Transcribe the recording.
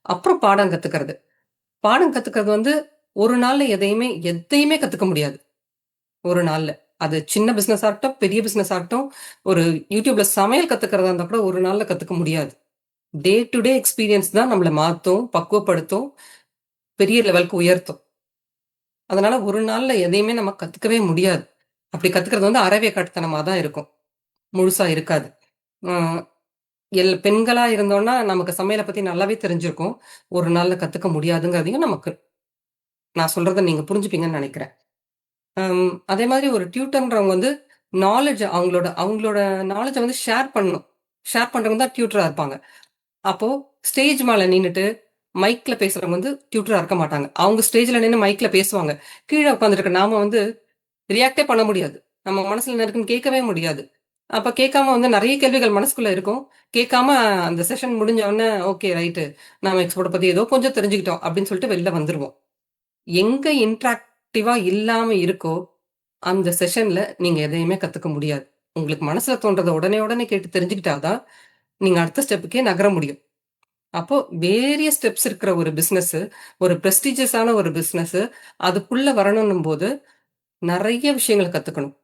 அப்புறம் பாடம் கத்துக்கிறது. பாடம் கத்துக்கிறது வந்து ஒரு நாள்ல எதையுமே கத்துக்க முடியாது. ஒரு நாள்ல. அது சின்ன பிசினஸா இருக்கட்டும், பெரிய பிசினஸா இருக்கட்டும், ஒரு YouTubeல சமையல் கத்துக்கிறதா இருந்தா கூட ஒரு நாள்ல கத்துக்க முடியாது. டே டு டே எக்ஸ்பீரியன்ஸ் தான் நம்மள மாத்தும், பக்குவப்படுத்தும், பெரிய லெவலுக்கு உயர்த்தும். அதனால ஒரு நாள்ல எதையுமே நம்ம கத்துக்கவே முடியாது. அப்படி கத்துக்கிறது வந்து அரைவேக்காட்டுத்தனமா தான் இருக்கும். முழுசா இருக்காது. அ பெண்களா இருந்தோம்னா, நமக்கு சமையல பத்தி நல்லாவே தெரிஞ்சிருக்கும். ஒரு நாள்ல கத்துக்க முடியாதுங்கிறதையும் நான் சொல்றத நீங்க புரிஞ்சுப்பீங்கன்னு நெனைக்கிறேன். அதே மாதிரி ஒரு டியூட்டர்ன்றவங்க வந்து அவங்களோட அவங்களோட நாலேட்ஜ வந்து ஷேர் பண்ணணும். ஷேர் பண்றவங்க தான் டியூட்டரா இருப்பாங்க. அப்போ ஸ்டேஜ் மேல நின்னுட்டு மைக்ல பேசுறவங்க வந்து டியூட்டரா இருக்க மாட்டாங்க. அவங்க ஸ்டேஜ்ல நின்னு மைக்ல பேசுவாங்க. கீழ உட்கார்ந்திருக்க நாம வந்து ரியாக்ட்டே பண்ண முடியாது. நம்ம மனசுல என்ன இருக்குன்னு கேட்கவே முடியாது. அப்ப கேட்காம வந்து நெறைய கேள்விகள் மனசுக்குள்ள இருக்கும். கேட்காம அந்த செஷன் முடிஞ்ச உடனே, ஓகே ரைட். நாம எக்ஸ்போர்ட்ட பத்தி ஏதோ கொஞ்சம் தெரிஞ்சுக்கிட்டோம் அப்படின்னு சொல்லிட்டு வெளில வந்துருவோம். எங்க இன்டராக்டிவா இல்லாம இருக்கோ, அந்த செஷன்ல நீங்க எதையுமே கத்துக்க முடியாது. உங்களுக்கு மனசுல தோன்றத உடனே கேட்டு தெரிஞ்சுக்கிட்டா தான், நீங்க அடுத்த ஸ்டெப்புக்கே நகர முடியும். அப்போ வேரியஸ் ஸ்டெப்ஸ் இருக்கிற ஒரு பிசினஸ், ஒரு பிரஸ்டீஜியஸான ஒரு பிசினஸ், அதுக்குள்ள வரணும்னும் போது நெறைய விஷயங்கள கத்துக்கணும்.